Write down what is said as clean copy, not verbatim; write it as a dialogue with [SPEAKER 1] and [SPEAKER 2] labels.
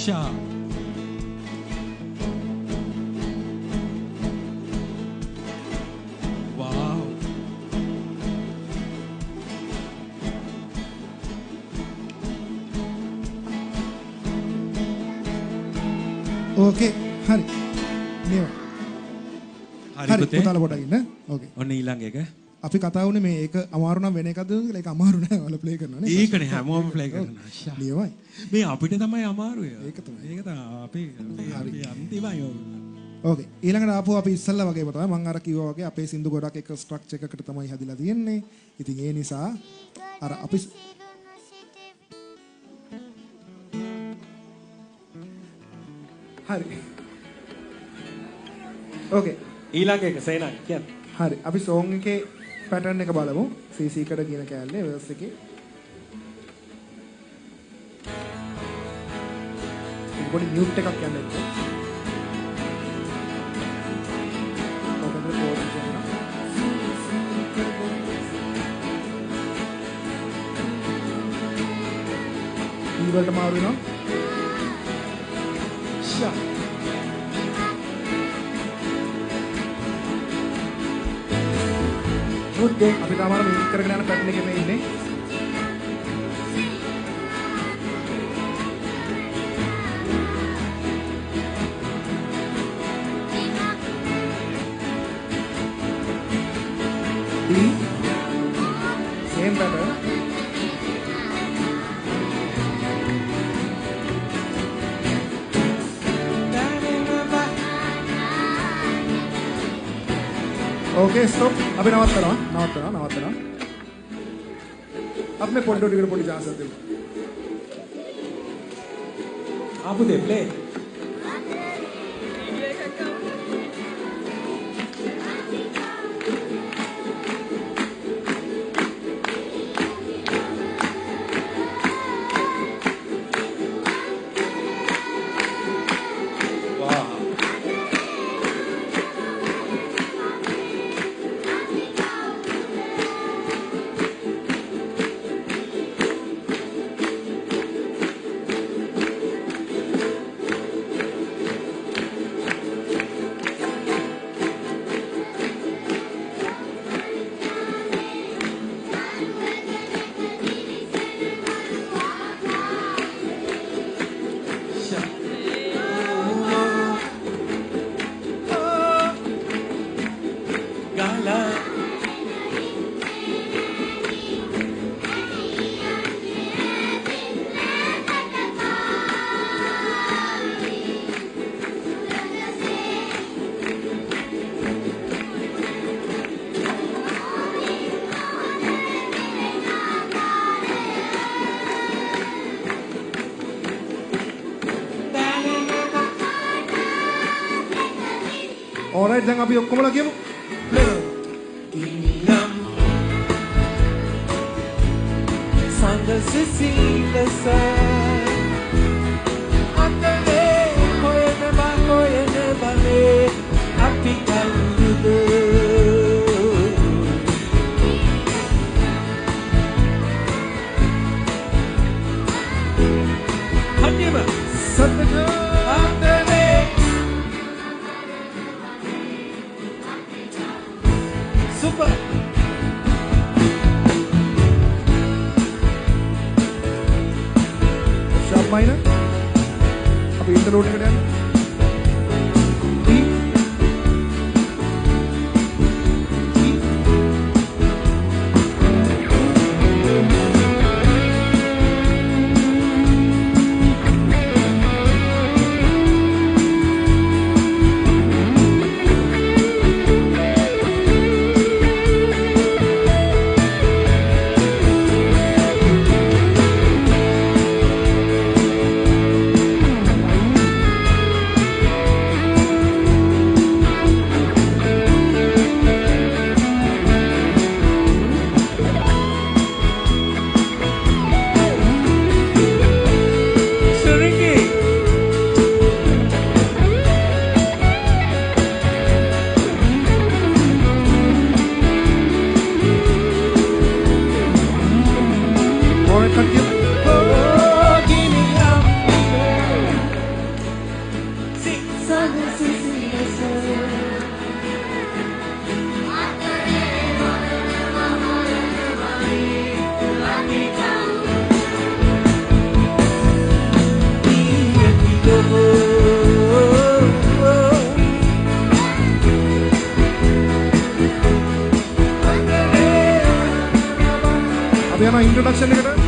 [SPEAKER 1] ෂා wow
[SPEAKER 2] okay hari මේවා
[SPEAKER 1] හරි පුතේ
[SPEAKER 2] පුතාලා පොඩක් ඉන්න okay
[SPEAKER 1] ඔන්න ඊළඟ එක
[SPEAKER 2] අපි කතා වුණේ මේ ඒක අමාරු නම් වෙන එකක්ද කියලා ඒක අමාරු නෑ ඔයාලා ප්ලේ කරනවා නේ
[SPEAKER 1] ඒකනේ හැමෝම ප්ලේ කරනවා ෂා
[SPEAKER 2] නියමයි
[SPEAKER 1] මේ අපිට තමයි අමාරු
[SPEAKER 2] ඒක තමයි
[SPEAKER 1] අපි අන්තිමයි
[SPEAKER 2] ඕකේ ඊළඟට ආපුවා අපි ඉස්සල්ලා වගේම තමයි මම අර කිව්වා වගේ අපේ සින්දු ගොඩක් එක ස්ට්‍රක්චර් එකකට තමයි හදිලා තියෙන්නේ. ඉතින් ඒ නිසා අර අපි හරි. ඕකේ
[SPEAKER 1] ඊළඟ එක සේනන් කියන්න.
[SPEAKER 2] හරි අපි සෝන් එකේ පැටර්න් එක බලමු. CC එකට කියන කෑල්ලේ verse එකේ. පොඩි මියුට් එකක් යන්න එක්ක. ඊවලට මාරු වෙනවා. ෂා. good day. අපි තාම අර මියුට් කරගෙන යන පැටර්න් එකේ මේ ඉන්නේ. Same pattern. Okay, stop. अभी नवत्तना. अब मैं पॉइंट आउट करके चांस देता हूँ.
[SPEAKER 1] आप दे प्ले.
[SPEAKER 2] Alright, දැන් අපි ඔක්කොමලා කියමු. ප්ලේ කරමු.
[SPEAKER 3] Santa Cecilia Andale koyene bale api kallude Hanima Satana Andale Super
[SPEAKER 2] sharp minor අපි ඉන්ටර්ලූඩ් එකට යන්න අපි යනවා ඉන්ට්‍රොඩක්ෂන් එකට.